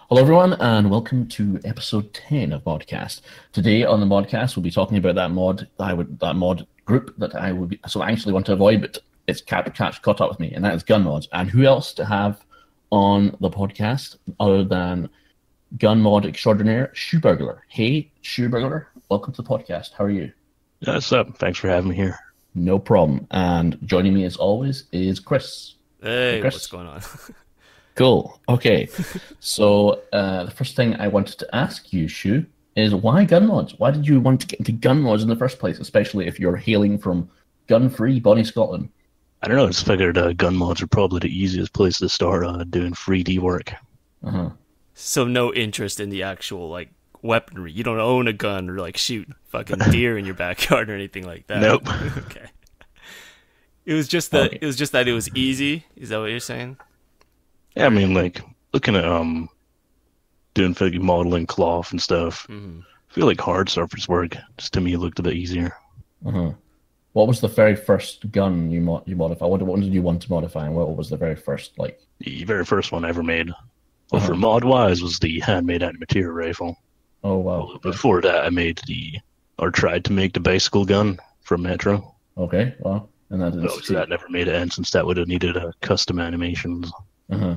Hello, everyone, and welcome to episode 10 of Modcast. Today on the Modcast, we'll be talking about that mod group that I would be so anxiously want to avoid, but it's caught up with me, and that is gun mods. And who else to have on the podcast other than gun mod extraordinaire Shoeburglar? Hey, Shoeburglar, welcome to the podcast. How are you? Yeah, what's up? Thanks for having me here. No problem. And joining me as always is Kris. Hey, Kris. what's going on? Cool. Okay. So the first thing I wanted to ask you, Shu, is why gun mods? Why did you want to get into gun mods in the first place, especially if you're hailing from gun-free Bonnie, Scotland? I don't know, I just figured gun mods are probably the easiest place to start doing 3D work. Uh-huh. So no interest in the actual weaponry. You don't own a gun or shoot fucking deer in your backyard or anything like that. Nope. Okay. It was just that it was easy. Is that what you're saying? Yeah, I mean, looking at doing modeling cloth and stuff. Mm-hmm. I feel like hard surface work just to me looked a bit easier. Uh-huh. What was the very first gun you modified? What did you want to modify, and what was the very first The very first one I ever made, well, for mod wise, was the handmade anti-material rifle. Oh wow! Before that, I tried to make the bicycle gun from Metro. Okay, well, and that didn't succeed. That never made it in, since that would have needed custom animations. Uh-huh.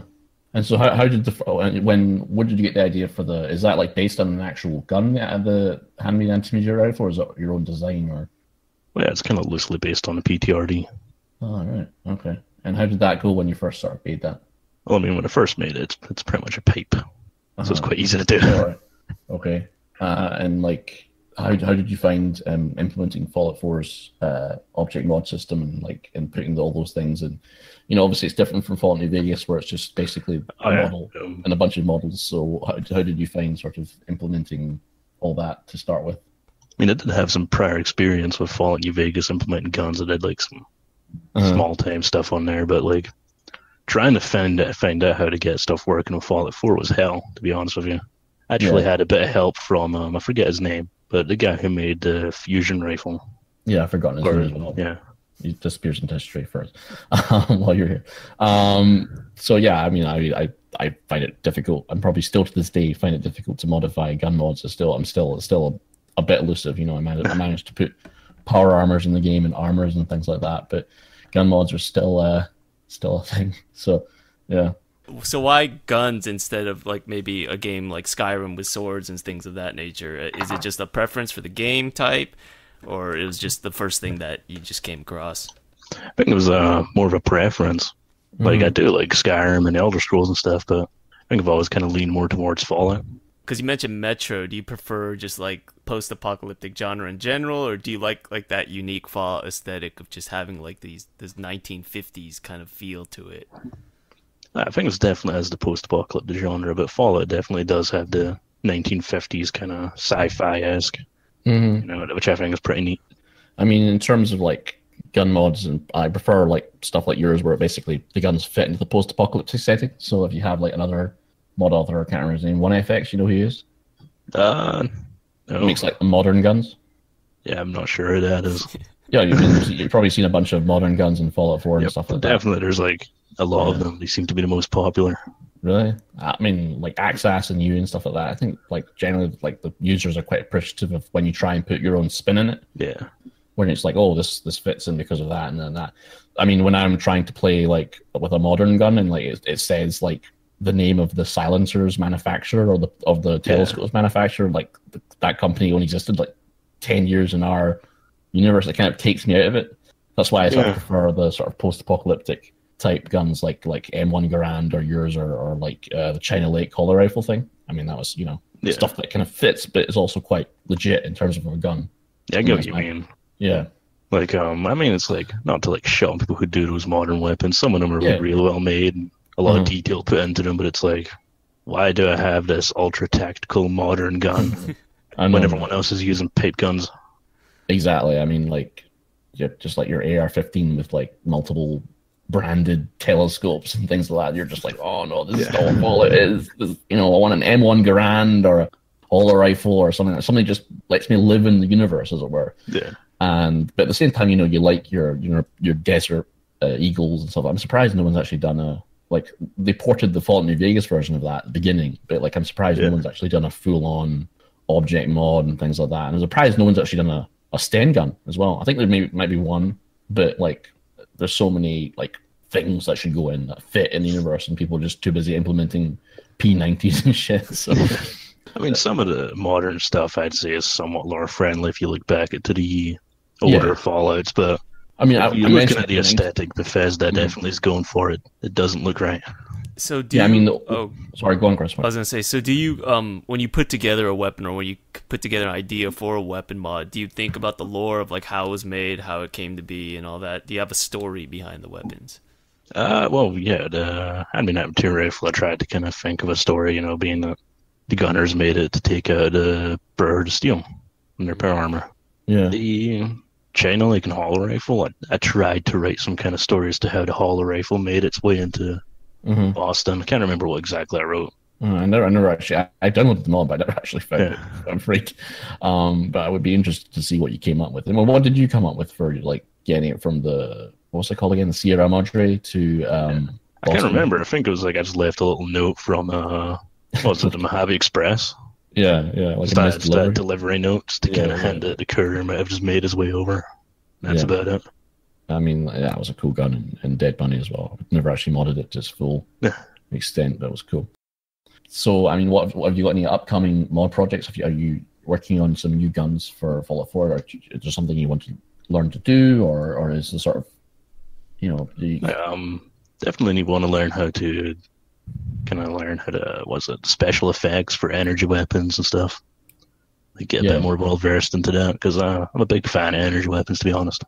And so how did what did you get the idea for is that based on an actual gun, the handmade anti-material rifle, or is it your own design, or? Well, yeah, it's kind of loosely based on the PTRD. Oh, right. Okay. And how did that go when you first made that? Well, I mean, when I first made it, it's pretty much a pipe. So it's quite easy to do. All right. Okay. And how did you find implementing Fallout 4's object mod system and putting all those things in? Obviously it's different from Fallout New Vegas, where it's just basically a model and a bunch of models. So how did you find sort of implementing all that to start with? I mean, I did have some prior experience with Fallout New Vegas implementing guns. I did some small time stuff on there, but trying to find out how to get stuff working with Fallout 4 was hell, to be honest with you. I actually had a bit of help from I forget his name, but the guy who made the fusion rifle. Yeah, I've forgotten his name. Yeah. He disappears into history first while you're here. So yeah, I mean, I find it difficult. I'm probably still to this day find it difficult to modify gun mods. I'm still a bit elusive. I managed to put power armors in the game and armors and things like that, but gun mods are still a thing. So yeah. So why guns instead of maybe a game like Skyrim with swords and things of that nature? Is it just a preference for the game type, or it was just the first thing that you just came across? I think it was more of a preference. I do Skyrim and Elder Scrolls and stuff, but I think I've always kind of leaned more towards Fallout. Because you mentioned Metro, do you prefer just post-apocalyptic genre in general, or do you like that unique Fallout aesthetic of just having this 1950s kind of feel to it? I think it's definitely has the post-apocalyptic genre, but Fallout definitely does have the 1950s kind of sci-fi-esque, which I think is pretty neat. I mean, in terms of gun mods, and I prefer stuff like yours, where basically the guns fit into the post-apocalyptic setting. So if you have another mod author, I can't remember his name, 1FX, you know who he is? No. He makes modern guns. Yeah, I'm not sure who that is. Yeah, you've probably seen a bunch of modern guns in Fallout 4 and stuff like that. Definitely, there's a lot of them. They seem to be the most popular. Really? I mean, Axas and you and stuff like that. I think generally the users are quite appreciative of when you try and put your own spin in it. Yeah. When it's this fits in because of that and then that. I mean, when I'm trying to play with a modern gun and it says the name of the silencer's manufacturer or of the telescope's manufacturer, that company only existed 10 years in our universe, it kind of takes me out of it. That's why I sort of prefer the sort of post-apocalyptic type guns like M1 Garand or yours or the China Lake Hollow Rifle thing. I mean, that was stuff that kind of fits, but it's also quite legit in terms of a gun. Yeah, I get what you mean. Yeah. I mean, it's not to shut on people who do those modern weapons. Some of them are really well made and a lot of detail put into them, but it's why do I have this ultra tactical modern gun when everyone else is using pipe guns? Exactly. I mean, just your AR-15 with multiple branded telescopes and things like that. You're just oh no, this is not all it is. I want an M1 Garand or a Hollow Rifle or something. Something just lets me live in the universe, as it were. Yeah. But at the same time, you like your desert Eagles and stuff. I'm surprised no one's actually done like they ported the Fallout New Vegas version of that at the beginning, but like I'm surprised no one's actually done a full-on object mod and things like that. And I'm surprised no one's actually done a Sten gun as well. I think there might be one, but like there's so many like things that should go in that fit in the universe, and people are just too busy implementing P90s and shit. So I mean, some of the modern stuff I'd say is somewhat lore friendly if you look back to the older Fallouts, but I mean, if you're looking at the aesthetic, Bethesda definitely is going for it. It doesn't look right. So do you, sorry, go on, Chris. I was gonna say, so do you when you put together a weapon, or when you put together an idea for a weapon mod, do you think about the lore of like how it was made, how it came to be, and all that? Do you have a story behind the weapons? Well, yeah. The material rifle, I tried to kind of think of a story, you know, being that the gunners made it to take out a bird of steel in their power armor. Yeah. The China Lake and hollow rifle, I tried to write some kind of story as to how the hollow rifle made its way into Boston. I can't remember what exactly I wrote. I never actually. I downloaded them all, but I never actually found it. I'm afraid. But I would be interested to see what you came up with. And what did you come up with for like getting it from the what's it called again, the Sierra Madre to? I can't remember. I think it was like I just left a little note from what was it, the Mojave Express? Yeah, like that delivery notes to kind of hand it to Courier might have just made his way over. That's about it. I mean, yeah, it was a cool gun in Dead Bunny as well. I've never actually modded it to its full extent, but it was cool. So, I mean, what have you got any upcoming mod projects? Are you working on some new guns for Fallout 4, or is there something you want to learn to do, or is the sort of, you know, definitely want to learn how to special effects for energy weapons and stuff. Like get a bit more well versed into that, because I'm a big fan of energy weapons, to be honest.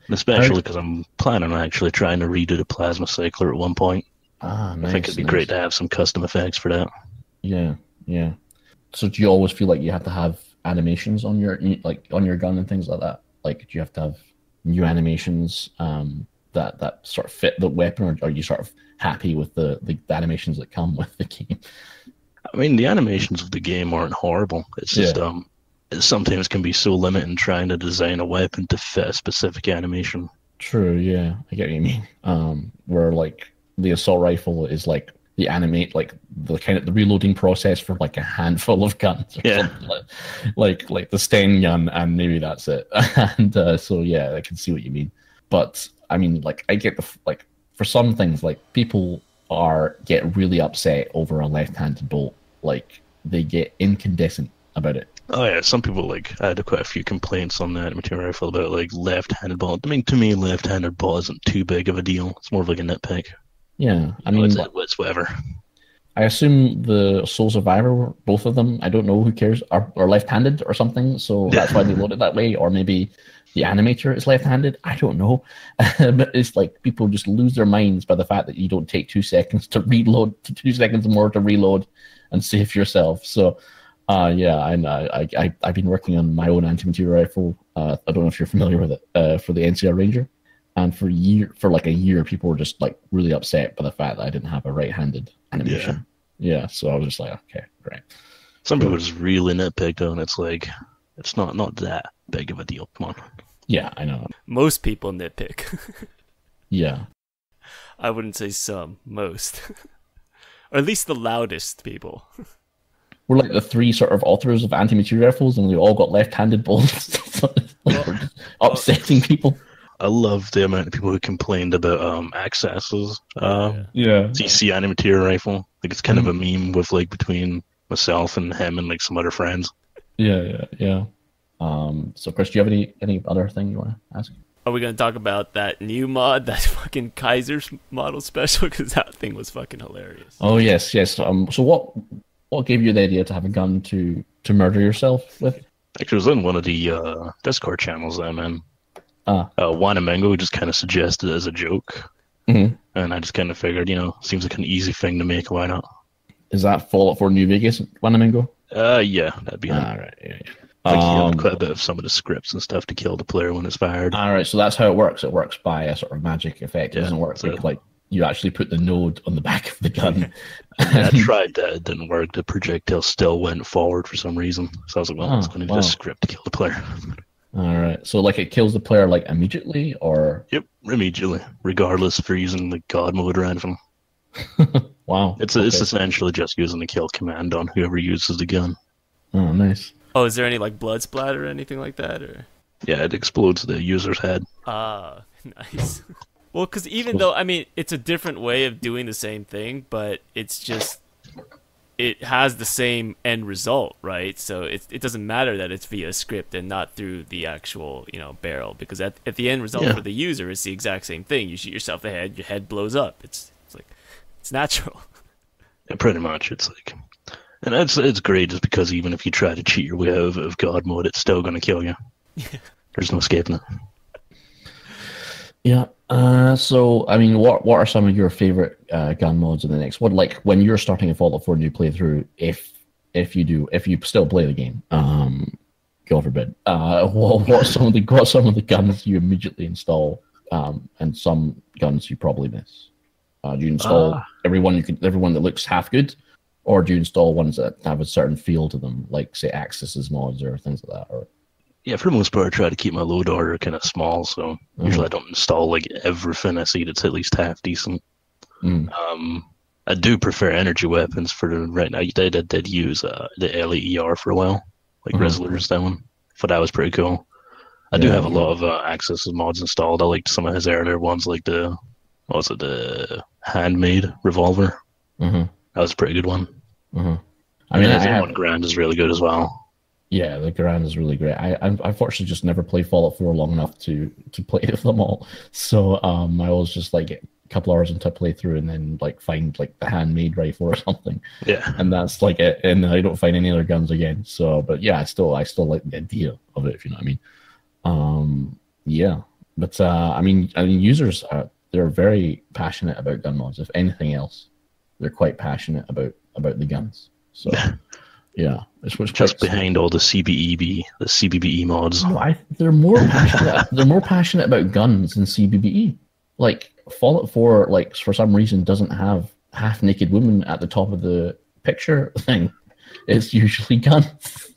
Especially because I'm planning on actually trying to redo the plasma cycler at one point. Nice, I think it'd be great to have some custom effects for that. Yeah. So do you always feel like you have to have animations on your gun and things like that? Like, do you have to have new animations that sort of fit the weapon, or are you sort of happy with the animations that come with the game? I mean, the animations of the game aren't horrible. It's just it sometimes can be so limiting trying to design a weapon to fit a specific animation. True, yeah, I get what you mean. Where like the assault rifle is like the animate, like the kind of the reloading process for like a handful of guns, or something like the Sten gun, and maybe that's it. And so yeah, I can see what you mean. But I mean, like I get for some things, like people get really upset over a left-handed bolt. Like they get incandescent about it. Oh yeah, some people I had quite a few complaints on that material rifle about like left-handed bolt. I mean, to me, left-handed bolt isn't too big of a deal. It's more of like a nitpick. Yeah, I mean, it's whatever. I assume the Soul Survivor, both of them, I don't know, who cares, are left-handed or something, so that's why they load it that way. Or maybe the animator is left-handed. I don't know. But it's like people just lose their minds by the fact that you don't take 2 seconds to reload, 2 seconds more to reload and save yourself. So, I've been working on my own anti-material rifle. I don't know if you're familiar with it, for the NCR Ranger. And for like a year, people were just like really upset by the fact that I didn't have a right-handed animation. Yeah, so I was just like, okay, great. Some people just really nitpicked on it. It's like, it's not that big of a deal. Come on. Yeah, I know. Most people nitpick. Yeah. I wouldn't say some, most. Or at least the loudest people. We're like the 3 sort of authors of anti-material rifles, and we all got left-handed bolts. We're just upsetting people. I love the amount of people who complained about Access's CC anti-material rifle. Like it's kind of a meme with like between myself and him and like some other friends. Yeah. So Chris, do you have any other thing you want to ask? Are we going to talk about that new mod, that fucking Kaiser's model special? Because that thing was fucking hilarious. Oh yes. So what gave you the idea to have a gun to murder yourself with? Actually, it was in one of the Discord channels that I'm in. Wanamango just kind of suggested it as a joke. And I just kind of figured, seems like an easy thing to make. Why not? Is that Fallout 4 New Vegas, Wanamango? Yeah, that'd be it. Right, yeah. Like he had quite a bit of some of the scripts and stuff to kill the player when it's fired. All right, so that's how it works. It works by a sort of magic effect. It doesn't work like you actually put the node on the back of the gun. I tried that. It didn't work. The projectile still went forward for some reason. So I was like, well, it's going to be a script to kill the player. All right. So like it kills the player like immediately, or? Yep, immediately, regardless if you're using the God mode or anything. Wow. It's essentially just using the kill command on whoever uses the gun. Oh, nice. Oh, is there any like blood splatter or anything like that, or? Yeah, it explodes the user's head. Ah, nice. Well, because even though, I mean, it's a different way of doing the same thing, but it's just, it has the same end result, right? So it doesn't matter that it's via script and not through the actual, barrel, because at the end result for the user, it's the exact same thing. You shoot yourself in the head, your head blows up. It's like, it's natural. Yeah, pretty much. It's like, and it's great just because even if you try to cheat your way out of God mode, it's still going to kill you. There's no escaping it. Yeah. So, I mean, what are some of your favorite gun mods in the next? What, like, when you're starting a Fallout 4 new playthrough, if you still play the game, God forbid, what are some of the guns you immediately install, and some guns you probably miss? Do you install everyone that looks half good, or do you install ones that have a certain feel to them, like say Axis's mods or things like that? Or yeah, for the most part, I try to keep my load order kind of small, so usually I don't install like everything I see that's at least half decent. I do prefer energy weapons for right now. I did use the LEER for a while, like Rizzler's that one. But that was pretty cool. I do have a lot of Axis mods installed. I liked some of his earlier ones, like the handmade revolver. That was a pretty good one. I mean, I one Grand is really good as well. Yeah, the Garand is really great. I unfortunately just never played Fallout 4 long enough to play them all. So I always just like get a couple hours into a playthrough and then like find like the handmade rifle or something. Yeah. And that's like it. And I don't find any other guns again. So, but yeah, I still like the idea of it, if you know what I mean. Yeah. But I mean users they're very passionate about gun mods. If anything else, they're quite passionate about the guns. So. Yeah, just behind all the CBBE mods. No, they're more passionate. They're more passionate about guns than CBBE. Like Fallout 4, like for some reason doesn't have half-naked women at the top of the picture thing. It's usually guns.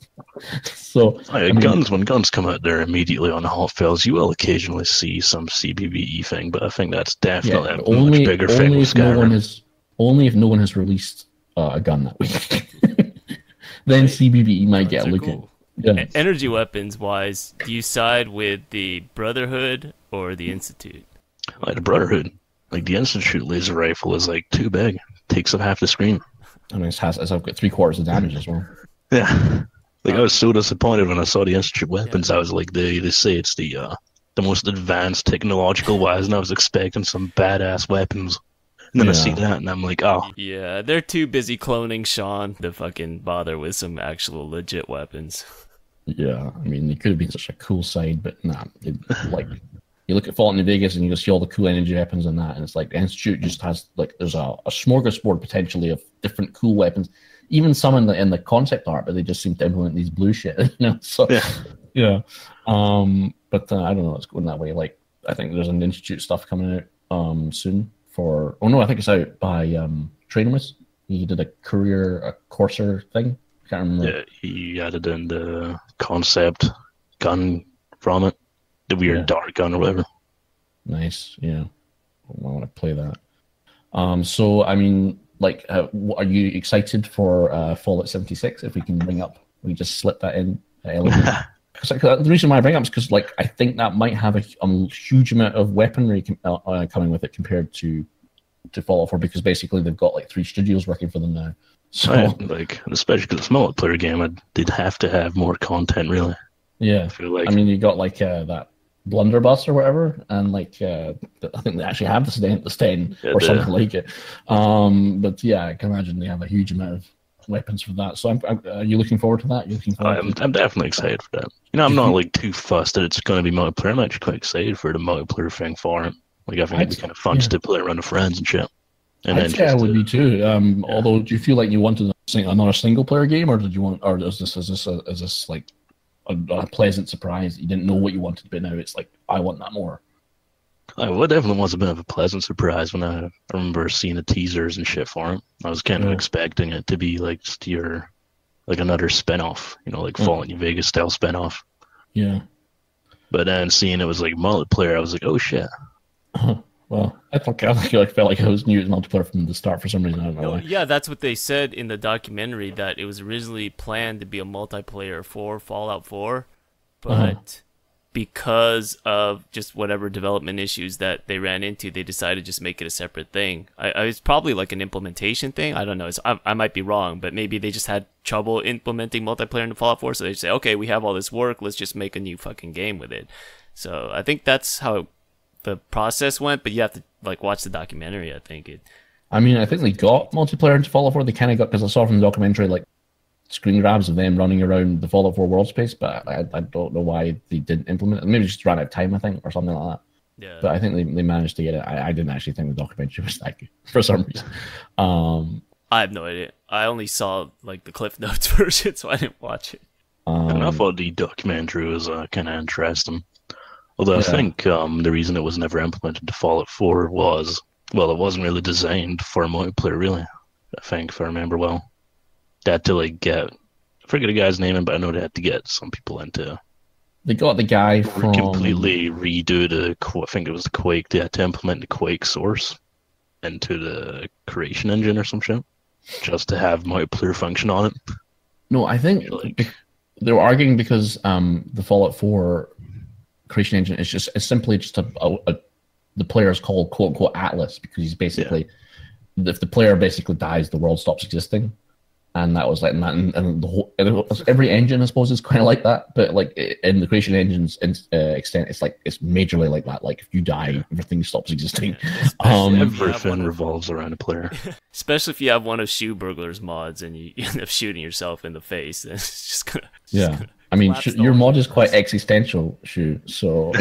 So guns, when guns come out there immediately on Hot Fills, you will occasionally see some CBBE thing, but I think that's definitely a much bigger thing with Skyrim. Only if no one has released a gun that week. Then CBBE might get a look at. Yeah. Energy weapons wise, do you side with the Brotherhood or the Institute? Like the Brotherhood. Like the Institute laser rifle is like too big. Takes up half the screen. I mean, I've got 3/4 of damage as well. Yeah. Like I was so disappointed when I saw the Institute weapons. I was like, they say it's the most advanced technological wise, and I was expecting some badass weapons. And then I see that, and I'm like, oh. Yeah, they're too busy cloning Sean to fucking bother with some actual legit weapons. Yeah, I mean, it could have been such a cool side, but nah. Like, you look at Fallout New Vegas, and you just see all the cool energy weapons and that, and it's like, the Institute just has, like, there's a smorgasbord, potentially, of different cool weapons. Even some in the concept art, but they just seem to implement these blue shit, you know? So, yeah. But I don't know, it's going that way. Like, I think there's an Institute stuff coming out soon. I think it's out by Trainimus. He did a Corsair thing. I can't remember. Yeah, he added in the concept gun from it, the weird dark gun or whatever. Nice, yeah. I want to play that. So I mean, like, are you excited for Fallout 76? If we can just slip that in. The reason why I bring it up is because, like, I think that might have a huge amount of weaponry coming with it compared to Fallout 4, because basically they've got like 3 studios working for them now. So, especially because it's a multiplayer game, they'd have to have more content, really. Yeah, I mean, you got like that blunderbuss or whatever, and like I think they actually have the stain or something like it. But yeah, I can imagine they have a huge amount of weapons for that. So are you looking forward to that? I'm definitely excited for that. You know, I'm not like too fussed that it's going to be multiplayer. I'm actually quite excited for the multiplayer thing for it. Like, I think it'd be kind of fun just to play around with friends and shit. And I'd say I would be too. Although, do you feel like you wanted another single player game, or is this like a pleasant surprise that you didn't know what you wanted, but now it's like, I want that more? Well, it definitely was a bit of a pleasant surprise when I remember seeing the teasers and shit for it. I was kind of expecting it to be like just another spin-off, you know, like Fallout New Vegas style spin-off. Yeah. But then seeing it was like multiplayer, I was like, oh shit. Well, I felt like I was new to multiplayer from the start for some reason. I don't know No, why. yeah, that's what they said in the documentary, that it was originally planned to be a multiplayer for Fallout 4, but because of just whatever development issues that they ran into, they decided to just make it a separate thing. It's probably like an implementation thing. I don't know. I might be wrong, but maybe they just had trouble implementing multiplayer into Fallout 4, so they say, okay, we have all this work, let's just make a new fucking game with it. So I think that's how the process went, but you have to like watch the documentary. I think I mean, I think they got multiplayer into Fallout 4. They kind of got, because I saw from the documentary like screen grabs of them running around the Fallout 4 world space, but I don't know why they didn't implement it. Maybe just ran out of time, I think, or something like that. Yeah. But I think they managed to get it. I didn't actually think the documentary was that good for some reason. I have no idea. I only saw like the Cliff Notes version, so I didn't watch it. And I thought the documentary was kind of interesting. Although I think the reason it was never implemented to Fallout 4 was, well, it wasn't really designed for multiplayer, really. I think, if I remember well. They had to, like, I forget the guy's name, but I know they had to get some people into... They got the guy from... completely redo I think it was the Quake. They had to implement the Quake source into the creation engine or some shit, just to have multiplayer function on it. No, I think they were arguing because the Fallout 4 creation engine is simply just the player is called quote unquote Atlas, because he's basically if the player basically dies, the world stops existing, and that was like and the whole every engine I suppose is kind of like that, but like in the creation engine's extent, it's majorly like that. Like if you die, everything stops existing. Everything revolves around a player. Especially if you have one of Shoeburglar's mods and you end up shooting yourself in the face, then it's just gonna. I mean, your mod is quite existential, Shoe, so,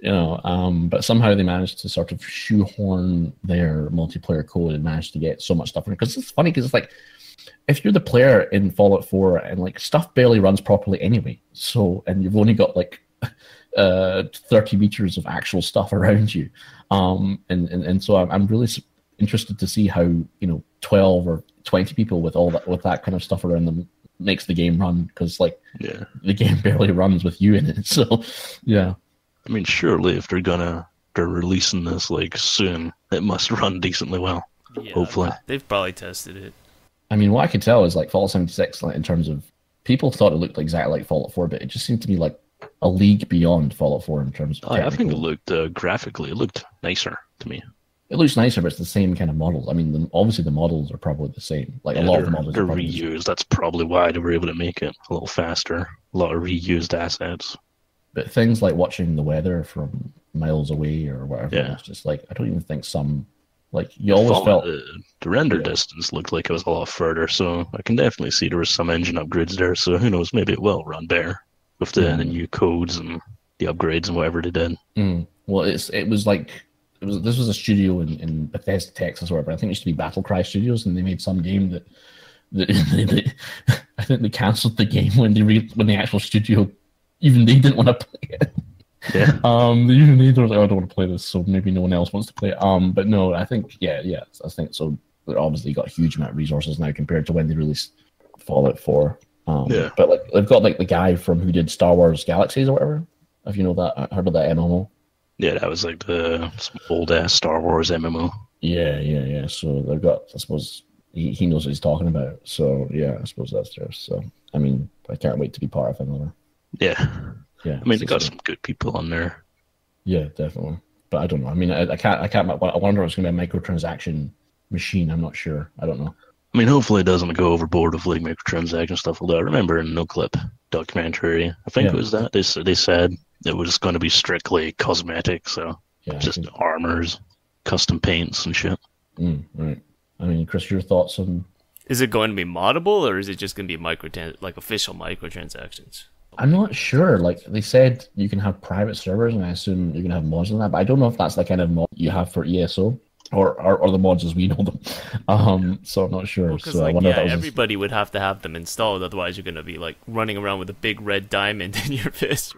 but somehow they managed to sort of shoehorn their multiplayer code and managed to get so much stuff in it. Because it's funny, because it's like, if you're the player in Fallout 4 and like stuff barely runs properly anyway, so, and you've only got like 30 meters of actual stuff around you, and so I'm really interested to see how 12 or 20 people with that kind of stuff around them makes the game run, because the game barely runs with you in it. So I mean, surely if they're releasing this like soon, it must run decently well. Hopefully they've probably tested it. I mean, what I could tell is like Fallout 76, like in terms of people thought it looked exactly like Fallout 4, but it just seemed to be like a league beyond Fallout 4 in terms of I think it looked graphically, it looked nicer to me. It looks nicer, but it's the same kind of models. I mean, obviously the models are probably the same. Like a lot of the models are probably reused. That's probably why they were able to make it a little faster. A lot of reused assets. But things like watching the weather from miles away or whatever, it's just like, I don't even think some, like, you always felt... The render distance looked like it was a lot further, so I can definitely see there was some engine upgrades there, so who knows, maybe it will run better with the new codes and the upgrades and whatever they did. Well, it was like... This was a studio in Bethesda, Texas, or whatever. I think it used to be Battlecry Studios, and they made some game that I think they cancelled the game when the actual studio, even they didn't want to play it. Yeah. Even they were like, I don't want to play this, so maybe no one else wants to play it. But no, I think I think so. They obviously got a huge amount of resources now compared to when they released Fallout 4. But like they've got like the guy who did Star Wars Galaxies or whatever. If you know that, heard of that MMO. Yeah, that was like some old-ass Star Wars MMO. Yeah. So they've got, I suppose, he knows what he's talking about. So, yeah, I suppose that's there. So, I mean, I can't wait to be part of another. Yeah. I mean, they got some good people on there. Yeah, definitely. But I don't know. I mean, I can't. I wonder if it's going to be a microtransaction machine. I'm not sure. I don't know. I mean, hopefully it doesn't go overboard with like microtransaction stuff. Although I remember in No Clip documentary, I think it was that they said it was going to be strictly cosmetic, so just armors, custom paints and shit. Right. I mean, Chris, your thoughts on? Is it going to be moddable, or is it just going to be official microtransactions? I'm not sure. Like they said, you can have private servers, and I assume you can have mods on that. But I don't know if that's the kind of mod you have for ESO. Or the mods as we know them. So I'm not sure. Well, so I wonder if that was everybody would have to have them installed. Otherwise, you're going to be like running around with a big red diamond in your fist.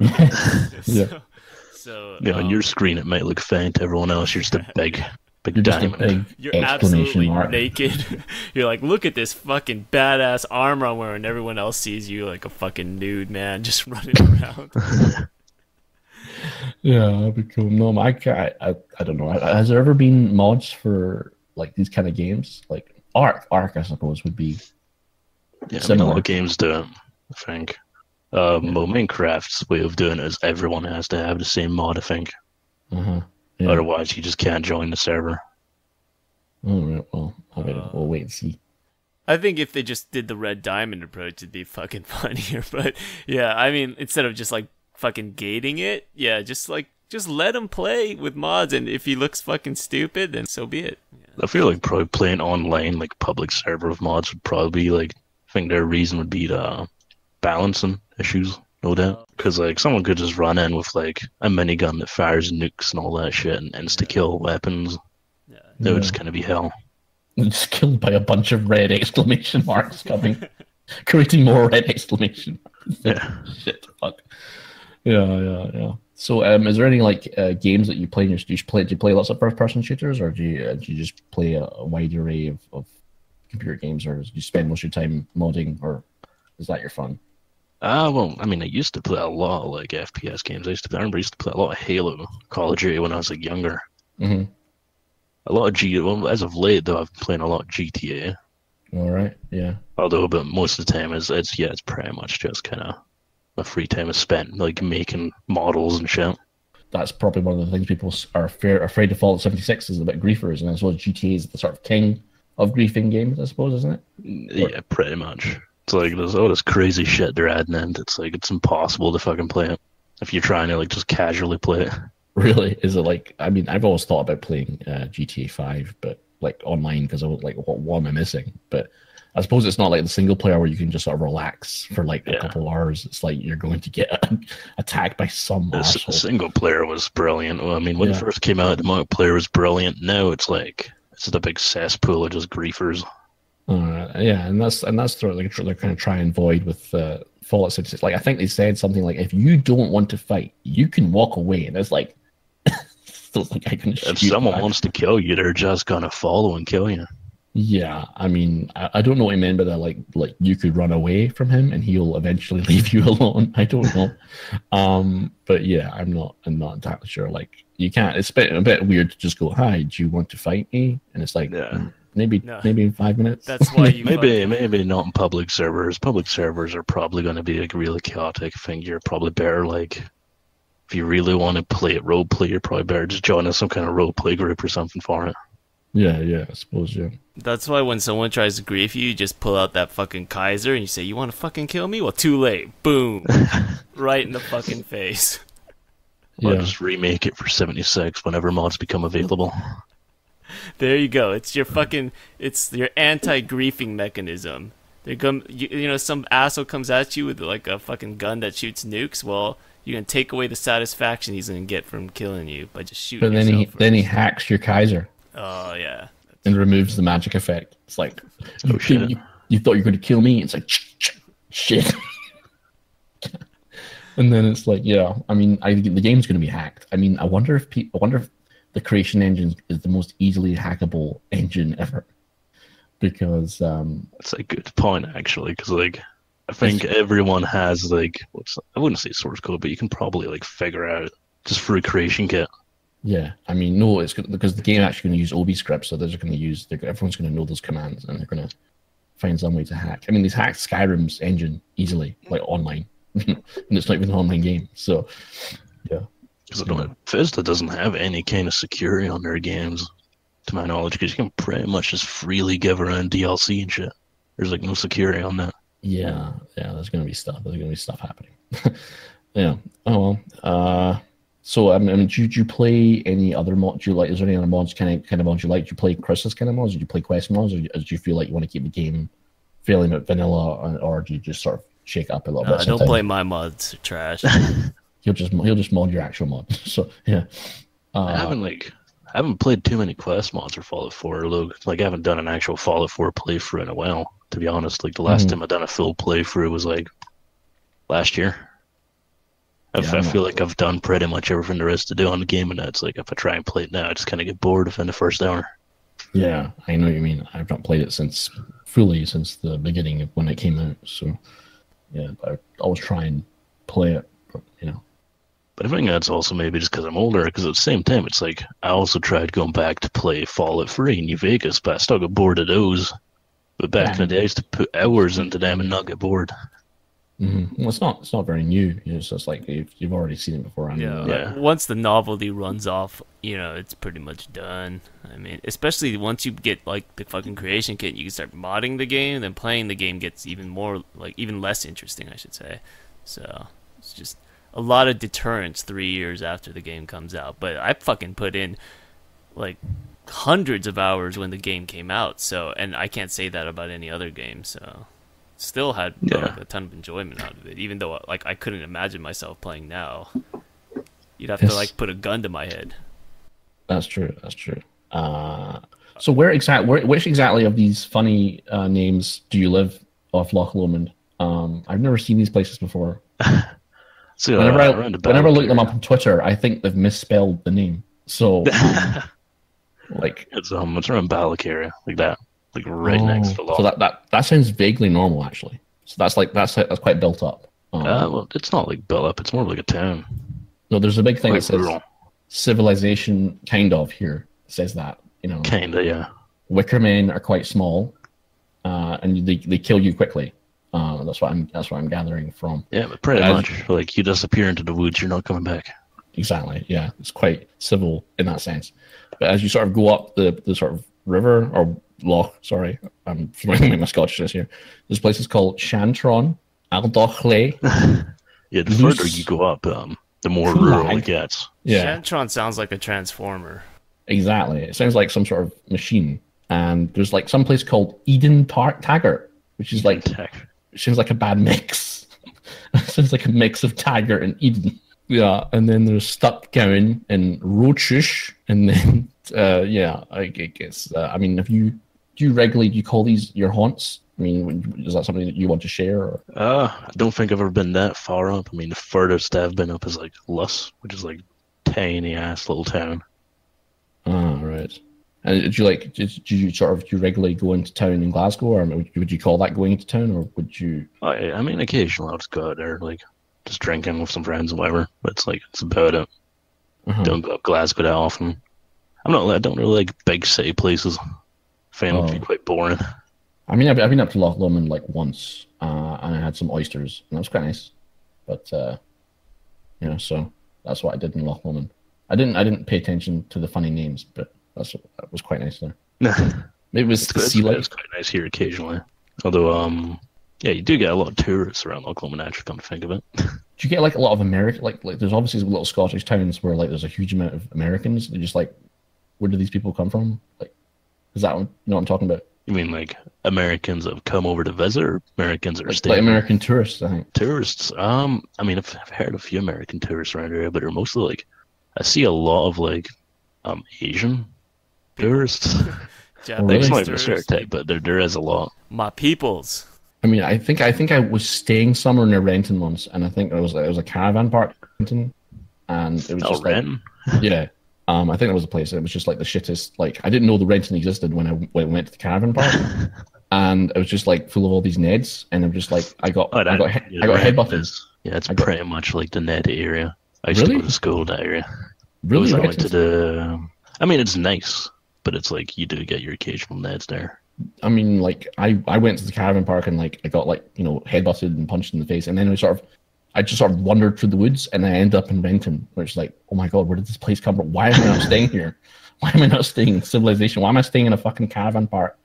So on your screen, it might look faint. To everyone else, you're just a big diamond. You're absolutely naked. You're like, look at this fucking badass armor I'm wearing. Everyone else sees you like a fucking nude man just running around. Yeah, that'd be cool. No, I don't know. Has there ever been mods for like these kind of games? Like Ark, I suppose would be Yeah, I mean, a similar. lot of games do it, I think. Minecraft's way of doing it is everyone has to have the same mod, I think. Uh-huh. Yeah. Otherwise, you just can't join the server. All right. Well, we'll wait and see. I think if they just did the red diamond approach, it'd be fucking funnier. But yeah, I mean, instead of just like fucking gating it, yeah, just let him play with mods, and if he looks fucking stupid, then so be it. Yeah. I feel like probably playing online, like public server of mods, would probably be like, I think their reason would be the balancing issues, no doubt. Because like someone could just run in with like a minigun that fires nukes and all that shit and insta-kill weapons. Yeah. That would just kind of be hell. Just killed by a bunch of red exclamation marks coming, creating more red exclamation marks. Yeah. Shit, fuck. Yeah. So, is there any like games that you play? Do you play lots of first-person shooters, or do you just play a wide array of computer games, or do you spend most of your time modding, or is that your fun? Well, I mean, I used to play a lot of like FPS games. I remember I used to play a lot of Halo, Call of Duty when I was like younger. Mm-hmm. A lot of well, as of late though, I've been playing a lot of GTA. All right, yeah. Although, but most of the time it's pretty much just kind of my free time is spent like making models and shit. That's probably one of the things people are afraid to Fallout 76 is about griefers, and I suppose GTA is the sort of king of griefing games, I suppose, isn't it? Yeah, pretty much. It's like there's all this crazy shit they're adding in. It's like it's impossible to fucking play it if you're trying to like just casually play it. Really? Is it like? I mean, I've always thought about playing GTA 5, but like online because I was like, what am I missing? But I suppose it's not like the single player where you can just sort of relax for like a couple hours. It's like you're going to get attacked by some asshole. The single player was brilliant. Well, I mean, when it first came out, the multiplayer was brilliant. Now it's like it's just a big cesspool of just griefers. Yeah, and that's they're kind of trying and void with Fallout 76. Like I think they said something like, if you don't want to fight, you can walk away, and it's like. Like I can if someone wants to kill you, they're just gonna follow and kill you. Yeah, I mean, I don't know what he meant by that. Like you could run away from him and he'll eventually leave you alone. I don't know. But yeah, I'm not entirely sure. Like you can't. It's a bit weird to just go, "Hi, do you want to fight me?" And it's like, maybe in 5 minutes. That's why you maybe not in public servers. Public servers are probably going to be like really chaotic. I think you're probably better like. If you really want to play it role play, you're probably better just join some kind of role play group or something for it. Yeah, I suppose, yeah. That's why when someone tries to grief you, you just pull out that fucking Kaiser and you say, "You want to fucking kill me?" Well, too late. Boom. Right in the fucking face. Or just remake it for 76 whenever mods become available. There you go. It's your anti-griefing mechanism. Some asshole comes at you with like a fucking gun that shoots nukes. Well, you can take away the satisfaction he's gonna get from killing you by just shooting. But then he hacks your Kaiser. Oh yeah. And removes the magic effect. It's like, you thought you were going to kill me. It's like, shit. And then it's like, yeah. I mean, the game's going to be hacked. I mean, I wonder if the creation engine is the most easily hackable engine ever. Because that's a good point actually. Because like. I think everyone has like I wouldn't say source code, but you can probably like figure out just through a creation kit. Yeah, I mean, no, it's good because the game actually going to use OB scripts, so everyone's going to know those commands, and they're going to find some way to hack. I mean, these hacked Skyrim's engine easily, like online, and it's not even an online game. So, yeah. Because Bethesda doesn't have any kind of security on their games, to my knowledge, because you can pretty much just freely give around DLC and shit. There's like no security on that. Yeah, there's gonna be stuff. There's gonna be stuff happening. Yeah. Oh well. So I mean, do you play any other mod? Do you like? Is there any other mods kind of mods you like? Do you play Chris's kind of mods? Do you play Quest mods, or do you feel like you want to keep the game fairly vanilla, or do you just sort of shake up a little bit? I don't play my mods. They're trash. He'll just mod your actual mod. So yeah. I haven't played too many Quest mods or Fallout 4. Like I haven't done an actual Fallout 4 playthrough in a while. To be honest, like the last time I done a full playthrough was like last year. I feel like I've done pretty much everything there is to do on the game, and it's like if I try and play it now, I just kind of get bored within the first hour. Yeah, I know what you mean. I've not played it since the beginning of when it came out. So yeah, I always try and play it, but. But I think that's also maybe just because I'm older, because at the same time, it's like, I also tried going back to play Fallout 3 in New Vegas, but I still got bored of those. But back in the day, I used to put hours into them and not get bored. Well, it's not very new. It's just like you've already seen it before. Yeah. Once the novelty runs off, it's pretty much done. I mean, especially once you get like the fucking creation kit, you can start modding the game. Then playing the game gets even less interesting, I should say. So it's just a lot of deterrence 3 years after the game comes out. But I fucking put in like hundreds of hours when the game came out. So, and I can't say that about any other game. So. Still had a ton of enjoyment out of it, even though like I couldn't imagine myself playing now. You'd have to like put a gun to my head. That's true. So which exactly of these funny names do you live off Loch Lomond? I've never seen these places before. So whenever I look them up on Twitter, I think they've misspelled the name. So like it's around Balloch area, like that. Like right next to Loch. So that sounds vaguely normal, actually. So that's quite built up. Well, it's not like built up. It's more like a town. No, there's a big thing like that says rural. Civilization, kind of here. It says that, Kinda, yeah. Wicker men are quite small, and they kill you quickly. That's what I'm gathering from. Yeah, but pretty much. Like you disappear into the woods, you're not coming back. Exactly. Yeah, it's quite civil in that sense. But as you sort of go up the sort of river or loch, sorry, I'm throwing my Scottishness here. There's places called Shantron, Aldochley. Yeah, the further you go up, the more rural it gets. Yeah. Shantron sounds like a transformer. Exactly. It sounds like some sort of machine. And there's like some place called Eden Taggart, which is like sounds like a bad mix. It sounds like a mix of Taggart and Eden. Yeah, and then there's Stuckgowan and Roachish, and then I guess I mean, do you call these your haunts? I mean, is that something that you want to share? Or? I don't think I've ever been that far up. I mean, the furthest I've been up is like Luss, which is like tiny ass little town. Ah, right. And did you regularly go into town in Glasgow, or would you call that going into town, or would you? I mean, occasionally I'll just go out there, like just drinking with some friends or whatever. But it's about it. Don't go up Glasgow that often. I don't really like big city places. I find them to be quite boring. I mean, I've been up to Loch Lomond like once, and I had some oysters, and that was quite nice. But so that's what I did in Loch Lomond. I didn't pay attention to the funny names, but that was quite nice there. Maybe it was sea life. It's quite nice here occasionally. Although, you do get a lot of tourists around Loch Lomond. Actually, come to think of it. Do you get like a lot of American? Like there's obviously little Scottish towns where like there's a huge amount of Americans. They're just like, where do these people come from? Like, is that what I'm talking about? You mean like Americans that have come over to visit, or Americans that are staying? Like American tourists, I think. Tourists. I mean, I've heard a few American tourists around here, but they're mostly like, I see a lot of like, Asian tourists. Japanese It's not even a tourists. stereotype, but there is a lot. My peoples. I mean, I think I was staying somewhere near Renton once, and I think it was a caravan park in Renton, and it was just Renton? Like, yeah. I think it was a place. It was just like the shittest. Like I didn't know the Renton existed when I went to the caravan park, and it was just like full of all these Neds, and I'm just like I got headbutted. Yeah, it's pretty much like the Ned area. I used to go to school in that area. Really? I went to the. I mean, it's nice, but it's like you do get your occasional Neds there. I mean, like I went to the caravan park and like I got like headbutted and punched in the face, and then I just sort of wandered through the woods, and I ended up in Renton, where it's like, oh my god, where did this place come from? Why am I not staying here? Why am I not staying in civilization? Why am I staying in a fucking caravan park?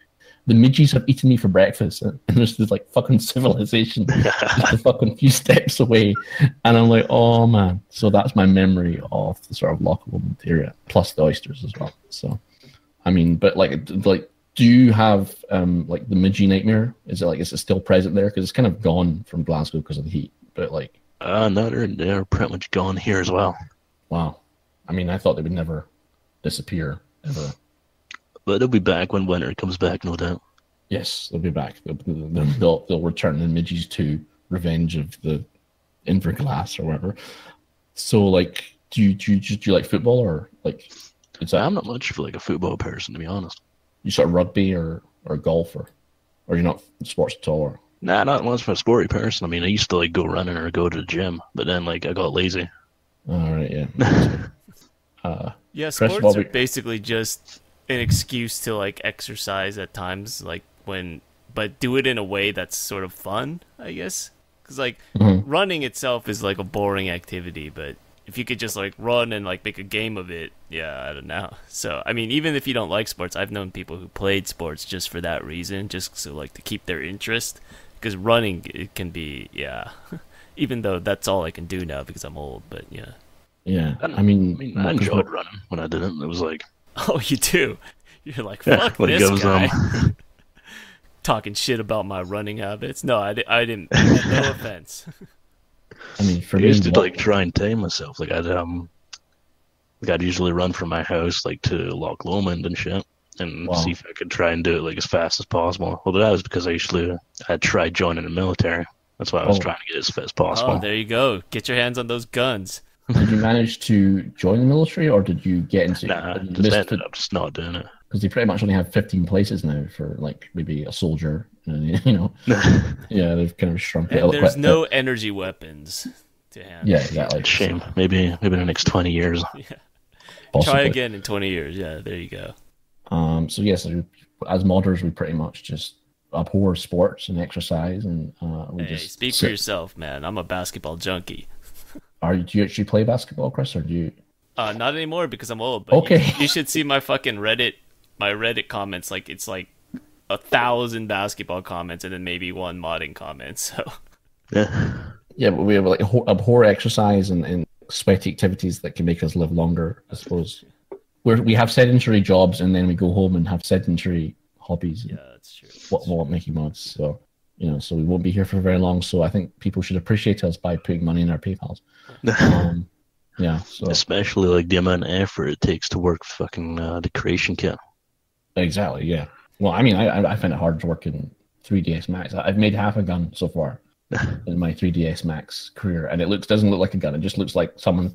The midges have eaten me for breakfast, and there's this like fucking civilization just a fucking few steps away, and I'm like, oh man. So that's my memory of the sort of Loch Lomond area, plus the oysters as well. So, I mean, but like, do you have like the midgie nightmare? Is it still present there? Because it's kind of gone from Glasgow because of the heat. But like, no, they're pretty much gone here as well. Wow. I mean, I thought they would never disappear ever. But they'll be back when winter comes back, no doubt. Yes, they'll be back. They'll return in Midges 2, Revenge of the Inverglass or whatever. So, like, do you like football, or like? I'm not much of like a football person, to be honest. You sort of rugby or golf, or you're not sports at all? Or? Nah, not much of a sporty person. I mean, I used to like go running or go to the gym, but then like I got lazy. All right, yeah. Yeah, Chris, sports are basically just an excuse to like exercise at times, like but do it in a way that's sort of fun, I guess. Because like running itself is like a boring activity, but if you could just like run and like make a game of it, yeah, I don't know. So I mean, even if you don't like sports, I've known people who played sports just for that reason, just so like to keep their interest. Because running, it can be, yeah. Even though that's all I can do now because I'm old, but yeah. Yeah, I enjoyed running when I did it. It was like, oh, you do. You're like, fuck like this guy. Talking shit about my running habits. No, I didn't. No offense. I mean, for I me, used to like try and tame myself. Like I'd usually run from my house like to Loch Lomond and shit, and see if I could try and do it like as fast as possible. Well, that was because I tried joining the military. That's why I was trying to get as fast as possible. Oh, there you go. Get your hands on those guns. Did you manage to join the military, or did you get into? Nah, I just ended up just not doing it. Because they pretty much only have 15 places now for like maybe a soldier, you know. Yeah, they've kind of shrunk it. And there's no energy weapons to handle. Yeah, exactly. Shame. Maybe in the next 20 years. Yeah. Try again in 20 years. Yeah, there you go. So yes, as modders, we pretty much just abhor sports and exercise, and we just speak for yourself, man. I'm a basketball junkie. Do you actually play basketball, Chris, or do you? Not anymore because I'm old. But okay. You should see my fucking Reddit comments. Like it's like 1,000 basketball comments and then maybe one modding comment. So yeah, but we have like abhor exercise and sweaty activities that can make us live longer. I suppose we have sedentary jobs and then we go home and have sedentary hobbies. Yeah, that's true. What making mods? So so we won't be here for very long. So I think people should appreciate us by putting money in our PayPals. Yeah, so especially like the amount of effort it takes to work fucking the creation kit. Exactly, yeah. Well, I mean, I find it hard to work in 3ds Max. I've made half a gun so far in my 3ds Max career, and it doesn't look like a gun. It just looks like someone's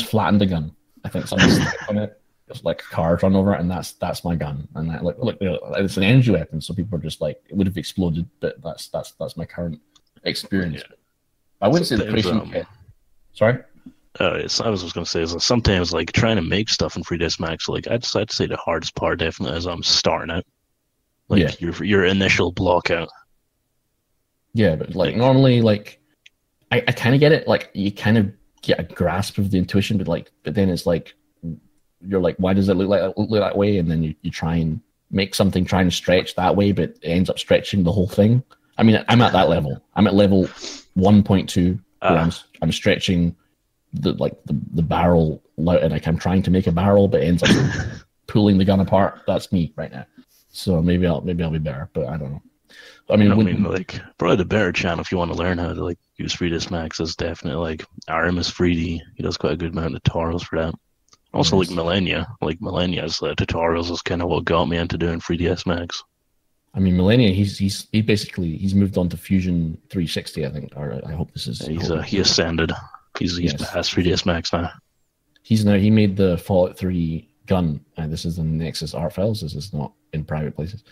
flattened a gun. I think someone's stepped on it. It's like cars run over it, and that's my gun. And that look, it's an energy weapon, so people are just like, it would have exploded. But that's my current experience. Yeah. I wouldn't say the creation kit. Sorry. I was just gonna say is sometimes like trying to make stuff in 3ds Max, like I'd say the hardest part definitely is starting out, like your initial block out. Yeah, but like normally, like I kind of get it. Like you kind of get a grasp of the intuition, but then it's like you're like, why does it look that way? And then you try and make something trying to stretch that way, but it ends up stretching the whole thing. I mean, I'm at that level. I'm at level 1.2 where I'm stretching the barrel, and like I'm trying to make a barrel, but it ends up pulling the gun apart. That's me right now. So maybe I'll be better, but I don't know. I mean, like probably the better channel if you want to learn how to like use 3ds Max is definitely like Aramis 3D. He does quite a good amount of tutorials for that. Also, like Millennia's tutorials is kind of what got me into doing 3ds Max. I mean, Millennia, he's moved on to Fusion 360, I think. Or I hope this is. He ascended. He's past 3ds Max now. He made the Fallout 3 gun. This is in the Nexus art files. This is not in private places.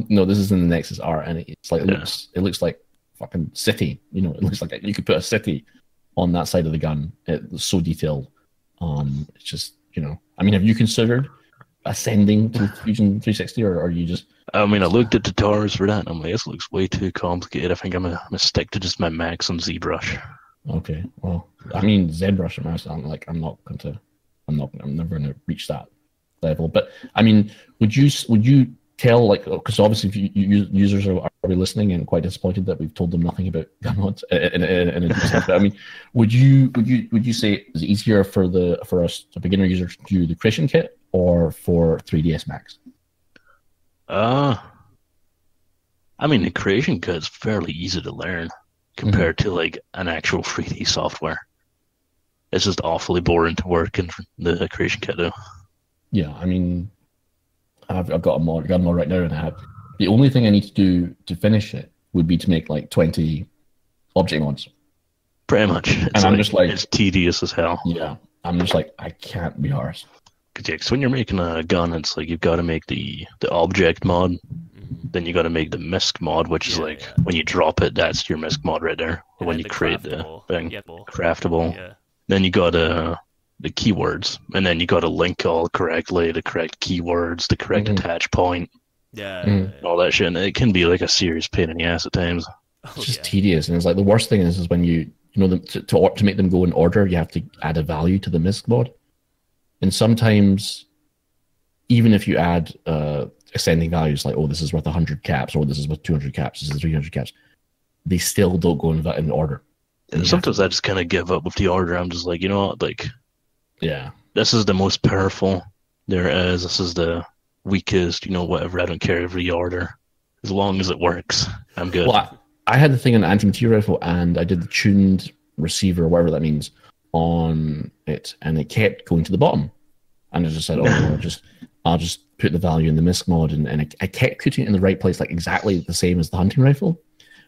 No, this is in the Nexus art, and it's like it looks like fucking city. It looks like you could put a city on that side of the gun. It's so detailed. It's just I mean, have you considered ascending to Fusion 360, or are you just? I mean, I looked at tutorials for that, and I'm like, this looks way too complicated. I think I'm gonna stick to just my Max and ZBrush. Okay, well, I mean, ZBrush I'm never going to reach that level. But I mean, would you tell, like, because obviously if users are probably listening and quite disappointed that we've told them nothing about gun mods in a sense. But I mean, would you say it's easier for us, a beginner user, to do the creation kit or for 3ds Max? I mean, the creation kit is fairly easy to learn compared to like an actual 3D software. It's just awfully boring to work in the creation kit though. Yeah, I mean, I've got a mod right now, and the only thing I need to do to finish it would be to make like 20 object mods. Pretty much. I'm just like, it's tedious as hell. Yeah, I'm just like, I can't be arsed. Because when you're making a gun, it's like you've got to make the object mod. Then you got to make the misc mod, which is when you drop it, that's your misc mod right there. When you create the thing, craftable. Then you got the keywords, and then you got to link all correctly, the correct keywords, the correct attach point, all that shit. And it can be like a serious pain in the ass at times. It's just tedious, and it's like the worst thing is when you know them to make them go in order, you have to add a value to the misc mod, and sometimes even if you add ascending values like, oh, this is worth 100 caps, or this is worth 200 caps, this is 300 caps, they still don't go in order. And sometimes I just kind of give up with the order. I'm just like, you know what, like, yeah, this is the most powerful there is. This is the weakest, whatever. I don't care if the order, as long as it works, I'm good. Well, I had the thing on the anti-material rifle, and I did the tuned receiver, whatever that means, on it, and it kept going to the bottom. And I just said, I'll just put the value in the misc mod, and I kept putting it in the right place, like exactly the same as the hunting rifle,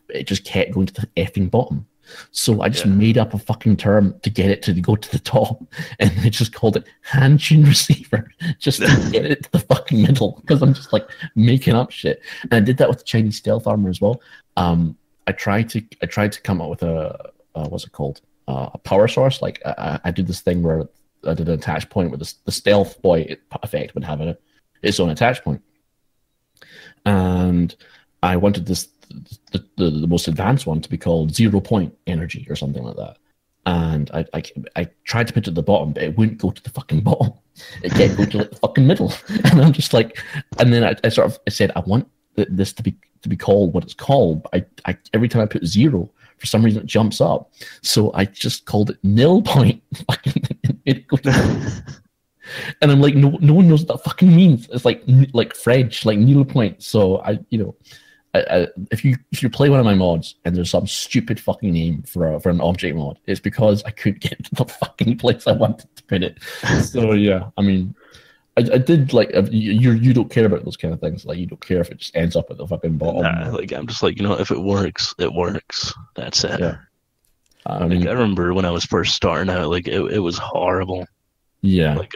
but it just kept going to the effing bottom. So I just made up a fucking term to get it to go to the top, and I just called it hand tune receiver, just to get it to the fucking middle, because I'm just like making up shit. And I did that with the Chinese stealth armor as well. I tried to come up with a what's it called, a power source. Like I did this thing where I did an attach point where the stealth boy effect would have its own attach point, and I wanted the most advanced one to be called 0 point energy or something like that. And I tried to put it at the bottom, but it wouldn't go to the fucking bottom. It kept going to like the fucking middle, and I'm just like, and then I said I want this to be called what it's called. But I every time I put 0, for some reason it jumps up, so I just called it 0 point. And I'm like, no one knows what that fucking means. It's like French, like 0 point. So if you play one of my mods and there's some stupid fucking name for an object mod, it's because I couldn't get to the fucking place I wanted to put it. So yeah, I mean, I did like you don't care about those kind of things. Like you don't care if it just ends up at the fucking bottom. Nah, like I'm just like, if it works, it works. That's it. Yeah. I remember when I was first starting out, like it was horrible. Yeah. Like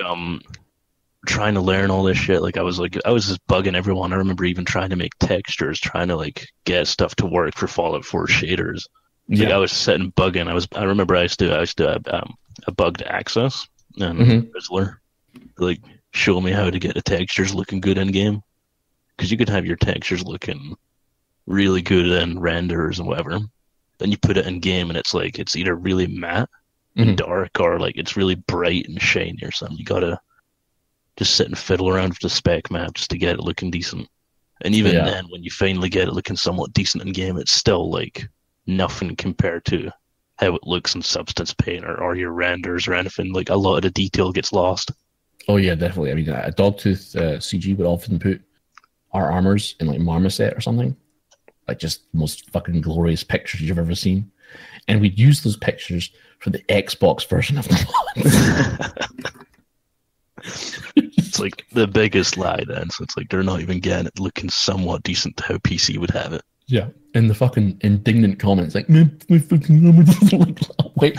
trying to learn all this shit. Like I was just bugging everyone. I remember even trying to make textures, trying to like get stuff to work for Fallout 4 shaders. Like I was sitting bugging. I remember I used to have a bugged access and Rizzler like show me how to get the textures looking good in game, because you could have your textures looking really good in renders and whatever. Then you put it in game and it's like it's either really matte and dark, or like it's really bright and shiny or something. You gotta just sit and fiddle around with the spec map just to get it looking decent. And even then, when you finally get it looking somewhat decent in game, it's still like nothing compared to how it looks in Substance Paint or your renders or anything. Like a lot of the detail gets lost. Oh yeah, definitely. I mean, a Dogtooth CG would often put our armors in like Marmoset or something, like just the most fucking glorious pictures you've ever seen, and we'd use those pictures for the Xbox version of the mod. It's like the biggest lie then, so it's like they're not even getting it looking somewhat decent to how PC would have it. Yeah, and the fucking indignant comments like, my fucking armor doesn't look that way.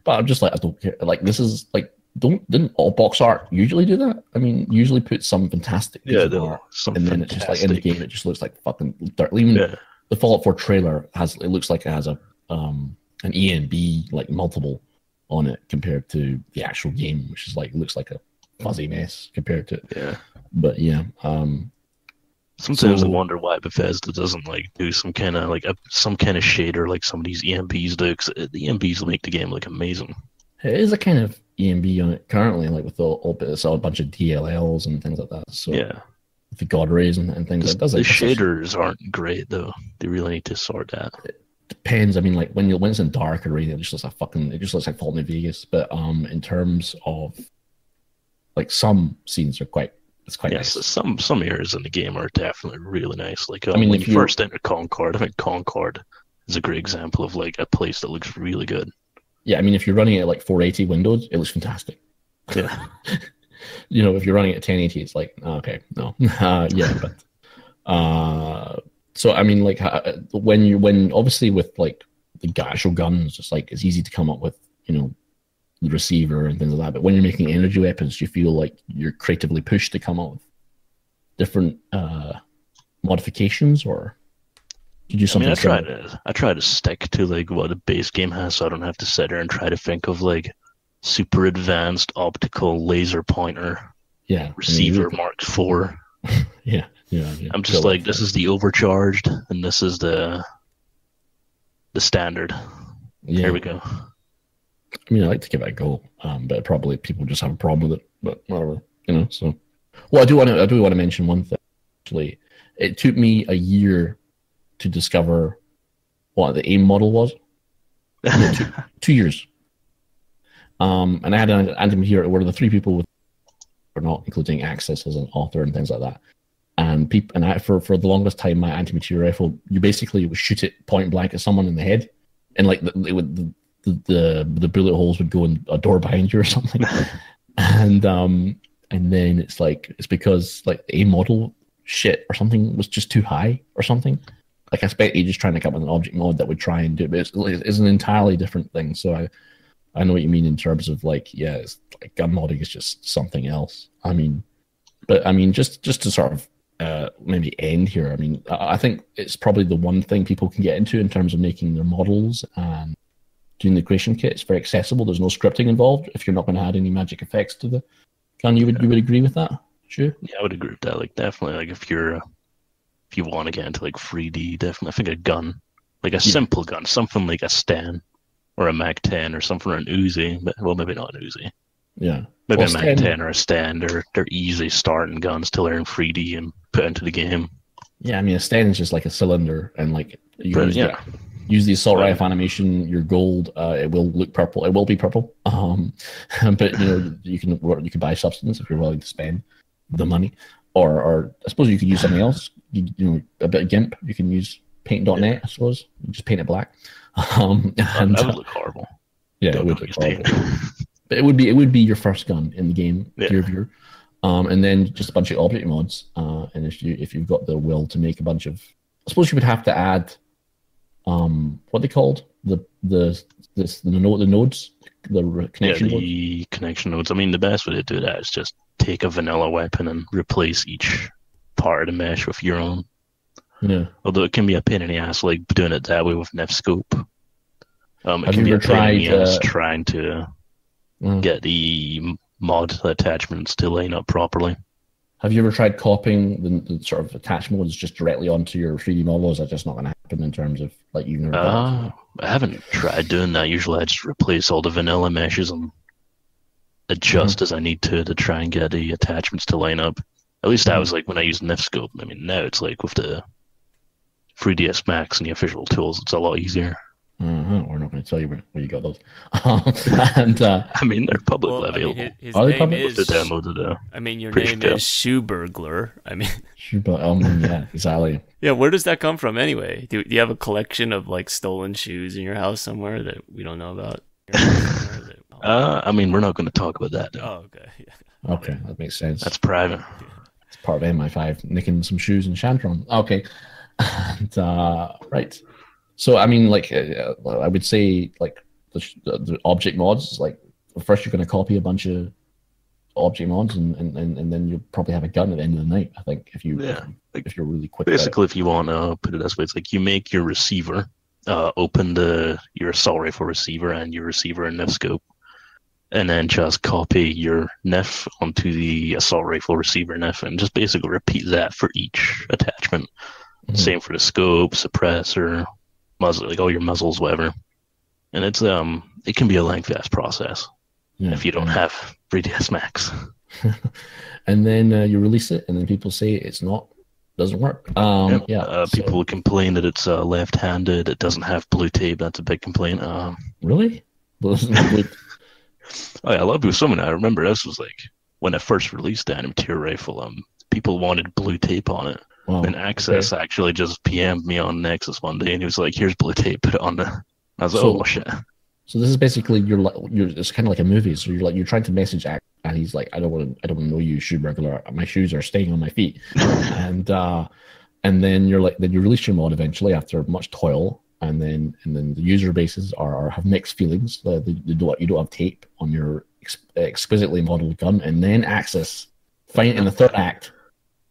But I'm just like, I don't care. Like, this is like, didn't all box art usually do that? I mean, usually put some fantastic piece of art, and then it's just like in the game, it just looks like fucking dirt. Even the Fallout 4 trailer looks like it has an E and B like multiple on it compared to the actual game, which is like looks like a fuzzy mess compared to it. Yeah. But yeah. Sometimes I wonder why Bethesda doesn't like do some kind of shader like some of these EMPs do, because the EMPs will make the game look amazing. It is a kind of EMB on it currently, like with it's all a bunch of DLLs and things like that. So yeah, with the God rays and things. The shaders aren't great though. They really need to sort that. It depends. I mean, like when it's in dark array, it just looks like Fallout New Vegas. But in terms of like some scenes are quite. It's quite nice. Some areas in the game are definitely really nice. Like I mean, when you first enter Concord, I think Concord is a great example of like a place that looks really good. Yeah, I mean, if you're running it at like 480 Windows, it looks fantastic. Yeah. If you're running it at 1080, it's like, okay, no. So I mean, like when obviously with like the actual guns, it's like it's easy to come up with, the receiver and things like that. But when you're making energy weapons, you feel like you're creatively pushed to come up with different modifications, or You do something. I try to stick to like what a base game has, so I don't have to sit there and try to think of like super advanced optical laser pointer. Yeah. Receiver Mark IV. Yeah. I'm just like, this is the overcharged, and this is the standard. Yeah. There we go. I mean, I like to give it a go, but probably people just have a problem with it. But whatever, So, well, I do want to mention one thing. Actually, it took me a year to discover what the AIM model was. 2 years. And I had an antimateria where the 3 people with, or not, including Axis as an author and things like that. And for the longest time, my antimateria rifle, you basically would shoot it point blank at someone in the head, and like the bullet holes would go in a door behind you or something. And then it's because like the AIM model shit or something was just too high or something. Like I spent ages trying to come up with an object mod that would try and do it, but it's an entirely different thing. So I know what you mean in terms of like, yeah, it's like gun modding is just something else. I mean, just to sort of maybe end here. I mean, I think it's probably the one thing people can get into in terms of making their models and doing the creation kit. It's very accessible. There's no scripting involved. If you're not going to add any magic effects to the gun, you would agree with that? Sure. Yeah, I would agree with that. Like definitely, like if you want to get into like 3D, definitely I think a gun, like a simple gun, something like a Stan or a Mac 10 or something, or an Uzi. But, well, maybe not an Uzi. Yeah. Maybe a Mac 10 or a Stand. They're easy starting guns to learn 3D and put into the game. Yeah, I mean, a Stand is just like a cylinder, and like use the assault rifle animation. Your gold, it will look purple. It will be purple. But you can buy substance if you're willing to spend the money, or I suppose you could use something else. A bit of GIMP. You can use Paint.net. I suppose you just paint it black. And that would look horrible. Yeah, it would look horrible. But it would be your first gun in the game, dear viewer. And then just a bunch of object mods. And if you've got the will to make a bunch of, I suppose you would have to add, what they called the nodes, the connection nodes. The connection nodes. I mean, the best way to do that is just take a vanilla weapon and replace each part of the mesh with your own. Yeah. Although it can be a pain in the ass, like doing it that way with Nefscope. Have you ever tried trying to get the mod attachments to line up properly? Have you ever tried copying the sort of attach modes just directly onto your 3D model? Is that just not going to happen in terms of like you? I haven't tried doing that. Usually I just replace all the vanilla meshes and adjust as I need to try and get the attachments to line up. At least that was like when I used Nefscope. I mean, now it's like with the 3ds Max and the official tools, it's a lot easier. We're not going to tell you where you got those. And I mean, they're publicly available. His name is the demo to the. I mean, your name is Shoeburglar. I mean, yeah, exactly. Yeah, where does that come from anyway? Do you have a collection of like stolen shoes in your house somewhere that we don't know about? I mean, we're not going to talk about that. Oh, okay. Yeah. Okay, that makes sense. That's private. It's part of MI5 nicking some shoes in Shantron. Okay, and right. So I mean, like I would say, like the object mods, like first you're going to copy a bunch of object mods, and then you'll probably have a gun at the end of the night. I think if you're really quick. Basically, if you want to put it this way, it's like you make your receiver, open your assault rifle receiver and your receiver in Nefscope, and then just copy your Nef onto the assault rifle receiver Nef, and just basically repeat that for each attachment. Same for the scope, suppressor, muzzle, like all your muzzles, whatever. And it's it can be a lengthy ass process if you don't have 3ds Max. And then you release it, and then people say doesn't work. People complain that it's left-handed. It doesn't have blue tape. That's a big complaint. Really? Oh yeah, a lot of people. Someone I remember this was like when I first released the antimateria rifle. People wanted blue tape on it. Wow. And Access actually just PM'd me on Nexus one day, and he was like, "Here's blue tape, put it on there." I was like, "Oh shit!" So this is basically you're it's kind of like a movie. So you're trying to message Access, and he's like, "I don't want to know you, Shoeburglar. My shoes are staying on my feet," and then you release your mod eventually after much toil, and then the user bases have mixed feelings. You don't have tape on your exquisitely modeled gun, and then Access in the third act.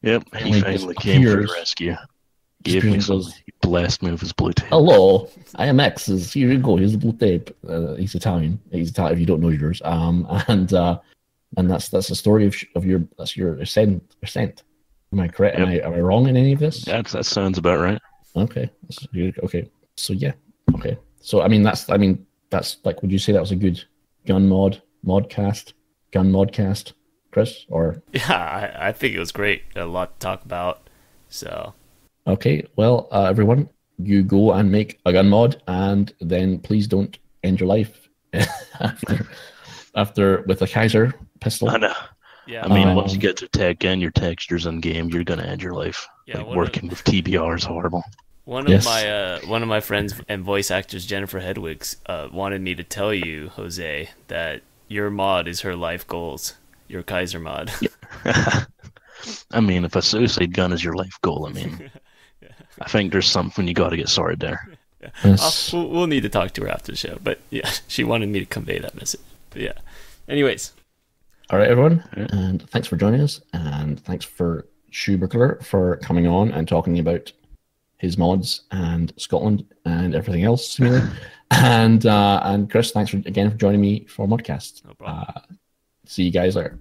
Yep, he finally came to the rescue. Gave me some goes, blessed me with his blue tape. hello, I am X. Here you go. Here's the blue tape. He's Italian. He's Italian. If you don't know yours, and that's the story of your ascent. Am I correct? Yep. Am I wrong in any of this? That sounds about right. Okay. Okay. So yeah. Okay. So that's like, would you say that was a good gun modcast, Kris? Or Yeah, I think it was great. A lot to talk about. So okay. Well, everyone, you go and make a gun mod, and then please don't end your life after with a Kaiser pistol. I know. yeah, I mean, once you get to tech and your textures in game, you're gonna end your life. Yeah, like working with TBR is horrible. One of my friends and voice actors, Jennifer Hedwigs, wanted me to tell you, Jose, that your mod is her life goals. Your Kaiser mod. I mean, if a suicide gun is your life goal, I mean, I think there's something you got to get sorted there. Yeah. Yes. We'll need to talk to her after the show, but yeah, she wanted me to convey that message. But yeah. Anyways. All right, everyone, and thanks for joining us, and thanks for Shoeburglar for coming on and talking about his mods and Scotland and everything else, seemingly. and Kris, thanks again for joining me for Modcast. No problem. See you guys later.